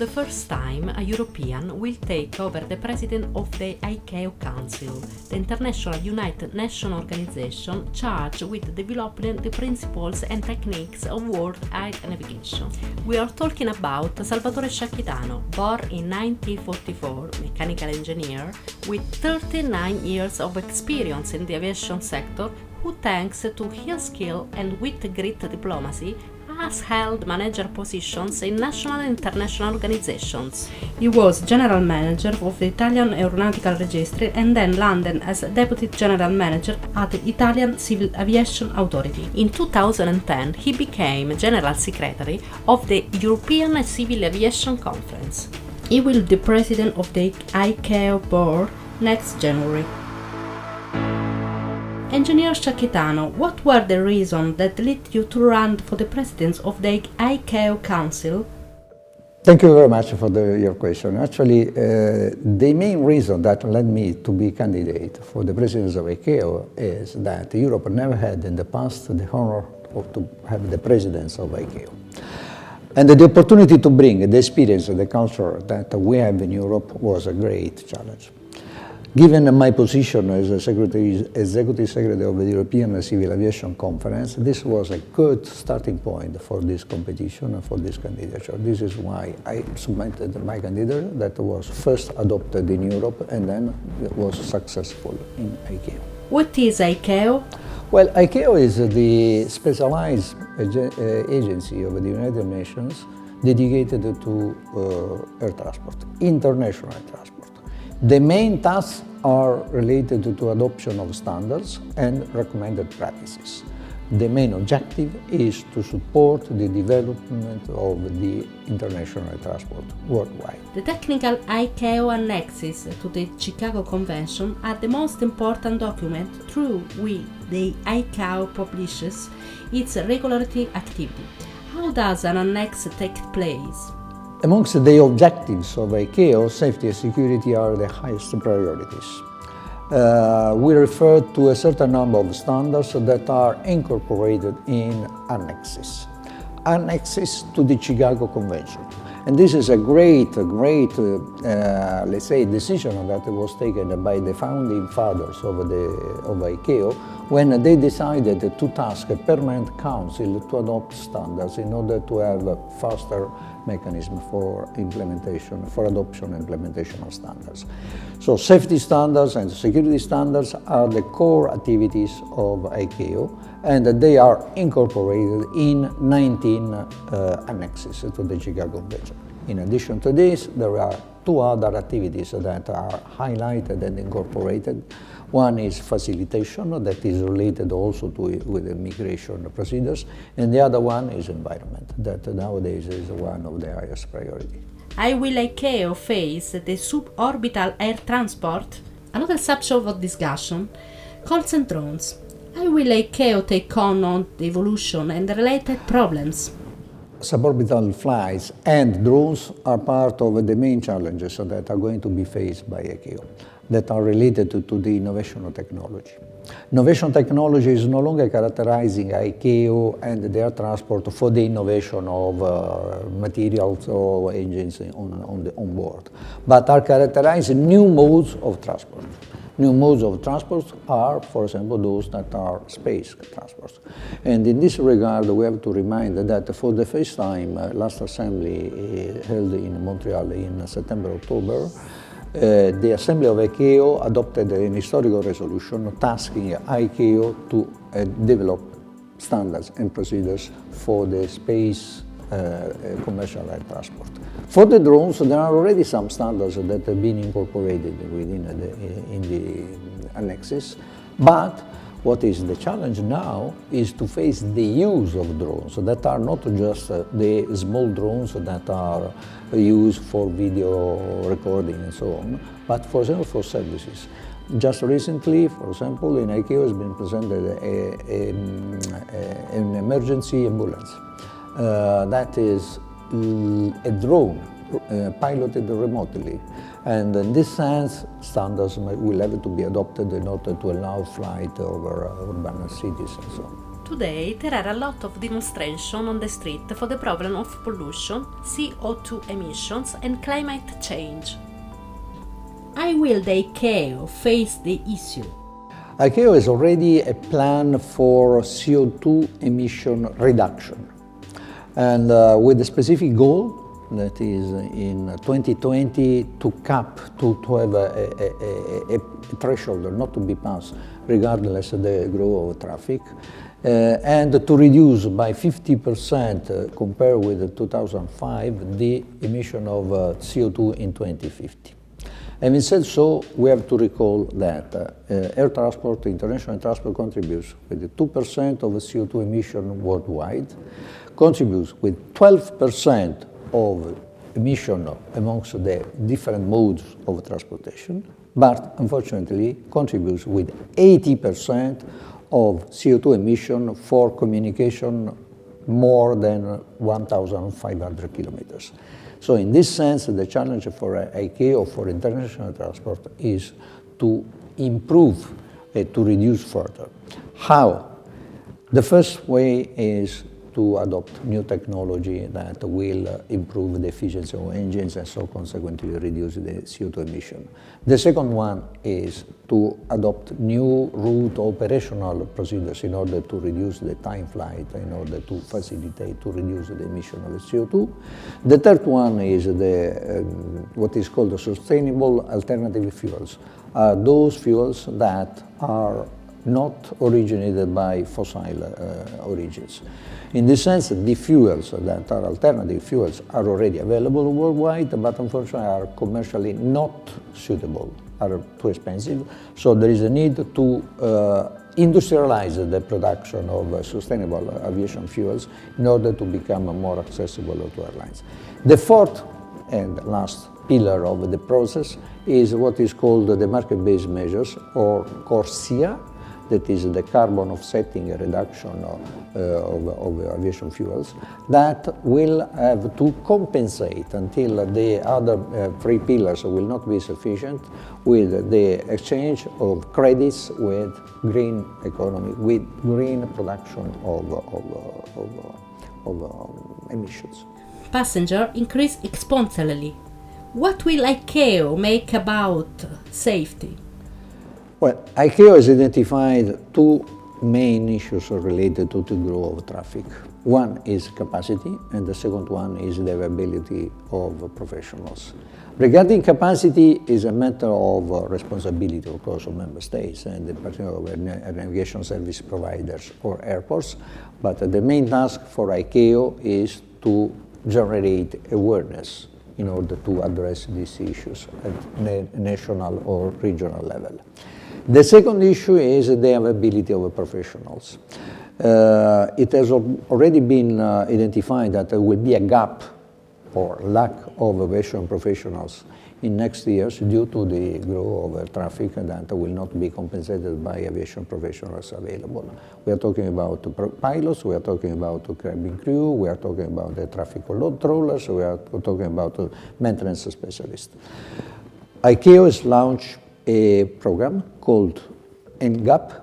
the first time, a European will take over the president of the Icao Council, the International United Nations Organization charged with developing the principles and techniques of world air navigation. We are talking about Salvatore Sciacchitano, born in 1944, mechanical engineer, with 39 years of experience in the aviation sector, who thanks to his skill and with great diplomacy has held manager positions in national and international organizations. He was general manager of the Italian Aeronautical Registry and then landed as deputy general manager at the Italian Civil Aviation Authority. In 2010, he became general secretary of the European Civil Aviation Conference. He will be president of the Icao board next January. Engineer Sciacchitano, what were the reasons that led you to run for the presidency of the Icao Council? Thank you very much for your question. Actually, the main reason that led me to be candidate for the presidency of Icao is that Europe never had in the past the honor to have the presidency of Icao. And the opportunity to bring the experience and the culture that we have in Europe was a great challenge. Given my position as Executive Secretary of the European Civil Aviation Conference, this was a good starting point for this competition and for this candidature. This is why I submitted my candidature that was first adopted in Europe and then was successful in Icao. What is Icao? Well, Icao is the specialized agency of the United Nations dedicated to air transport, international air transport. The main tasks are related to adoption of standards and recommended practices. The main objective is to support the development of the international air transport worldwide. The technical Icao annexes to the Chicago Convention are the most important document through which the Icao publishes its regulatory activity. How does an annex take place? Amongst the objectives of Icao, safety and security are the highest priorities. We refer to a certain number of standards that are incorporated in annexes to the Chicago Convention. And this is a great, let's say, decision that was taken by the founding fathers of Icao when they decided to task a permanent council to adopt standards in order to have a faster mechanism for implementation, for adoption and implementation of standards. So safety standards and security standards are the core activities of Icao, and they are incorporated in 19 annexes to the Chicago Convention. In addition to this, there are two other activities that are highlighted and incorporated. One is facilitation, that is related also with the migration procedures, and the other one is environment, that nowadays is one of the highest priority. How will Icao face the suborbital air transport? Another subject of discussion, calls and drones. How will Icao take on the evolution and the related problems? Suborbital flights and drones are part of the main challenges that are going to be faced by Icao, that are related to the innovation of technology. Innovation technology is no longer characterizing Icao and the air transport for the innovation of materials or engines on board, but are characterizing new modes of transport. New modes of transport are, for example, those that are space transports. And in this regard, we have to remind that for the first time, last assembly held in Montreal in September-October, the Assembly of Icao adopted an historical resolution tasking Icao to develop standards and procedures for the space commercial air transport. For the drones, there are already some standards that have been incorporated within in the annexes, but what is the challenge now is to face the use of drones that are not just the small drones that are used for video recording and so on, but for example for services. Just recently, for example, in Icao has been presented an emergency ambulance. That is a drone piloted remotely, and in this sense standards will have to be adopted in order to allow flight over urban cities and so on. Today there are a lot of demonstrations on the street for the problem of pollution, CO2 emissions and climate change. How will the Icao face the issue? Icao has already a plan for CO2 emission reduction, and with a specific goal that is in 2020 to have a threshold not to be passed regardless of the growth of traffic, and to reduce by 50% compared with 2005 the emission of CO2 in 2050. Having said so, we have to recall that air transport, international transport contributes with 2% of CO2 emission worldwide, contributes with 12% of emission amongst the different modes of transportation, but unfortunately contributes with 80% of CO2 emission for communication more than 1,500 kilometers. So in this sense, the challenge for Icao, for international transport, is to improve, to reduce further. How? The first way is to adopt new technology that will improve the efficiency of engines and so consequently reduce the CO2 emission. The second one is to adopt new route operational procedures in order to reduce the time flight, in order to facilitate to reduce the emission of CO2. The third one is what is called the sustainable alternative fuels. Those fuels that are not originated by fossil origins. In this sense, the fuels that are alternative fuels are already available worldwide, but unfortunately are commercially not suitable, are too expensive. So there is a need to industrialize the production of sustainable aviation fuels in order to become more accessible to airlines. The fourth and last pillar of the process is what is called the market-based measures, or CORSIA, that is the carbon offsetting reduction of aviation fuels, that will have to compensate until the other three pillars will not be sufficient with the exchange of credits with green economy, with green production of emissions. Passenger increase exponentially. What will Icao make about safety? Well, Icao has identified two main issues related to the growth of traffic. One is capacity, and the second one is the availability of professionals. Regarding capacity, is a matter of responsibility, of course, of member states, and in particular of navigation service providers or airports. But the main task for Icao is to generate awareness in order to address these issues at national or regional level. The second issue is the availability of professionals. It has already been identified that there will be a gap or lack of aviation professionals in next years due to the growth of traffic that will not be compensated by aviation professionals available. We are talking about pilots, we are talking about cabin crew, we are talking about the traffic controllers, we are talking about maintenance specialists. Icao has launched a program called NGAP,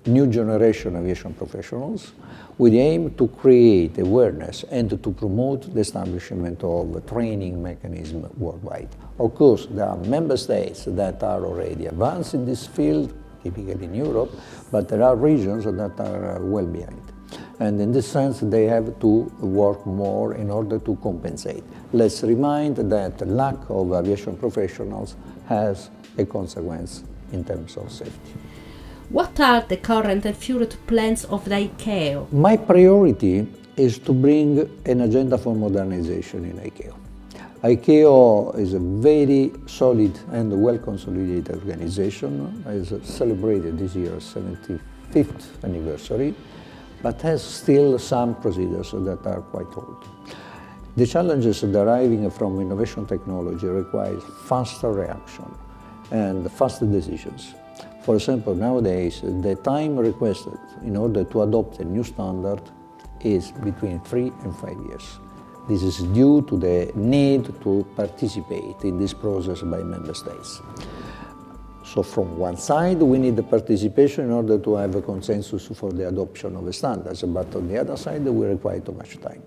New Generation Aviation Professionals, with the aim to create awareness and to promote the establishment of a training mechanism worldwide. Of course, there are member states that are already advanced in this field, typically in Europe, but there are regions that are well behind. And in this sense, they have to work more in order to compensate. Let's remind that the lack of aviation professionals has a consequence in terms of safety. What are the current and future plans of the Icao? My priority is to bring an agenda for modernization in Icao. Icao is a very solid and well-consolidated organization. It has celebrated this year's 75th anniversary, but has still some procedures that are quite old. The challenges deriving from innovation technology require faster reaction and faster decisions. For example, nowadays, the time requested in order to adopt a new standard is between 3 and 5 years. This is due to the need to participate in this process by member states. So from one side, we need the participation in order to have a consensus for the adoption of the standards, but on the other side, we require too much time.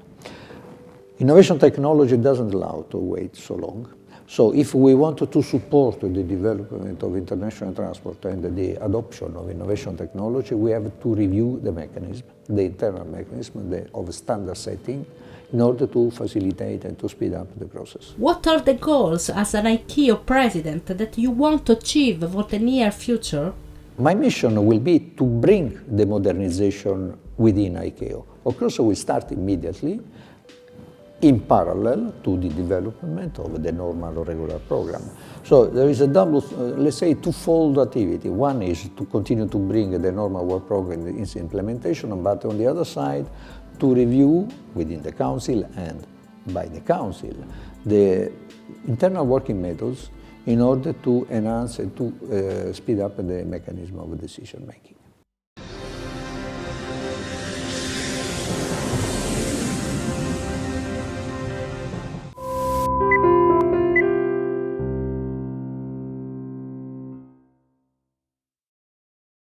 Innovation technology doesn't allow to wait so long. So if we want to support the development of international transport and the adoption of innovation technology, we have to review the mechanism, the internal mechanism of standard setting, in order to facilitate and to speed up the process. What are the goals as an Icao president that you want to achieve for the near future? My mission will be to bring the modernization within Icao. Of course, we start immediately in parallel to the development of the normal or regular program. So there is a double, let's say, twofold activity. One is to continue to bring the normal work program in its implementation, but on the other side, to review within the Council and by the Council the internal working methods in order to enhance and to speed up the mechanism of decision making.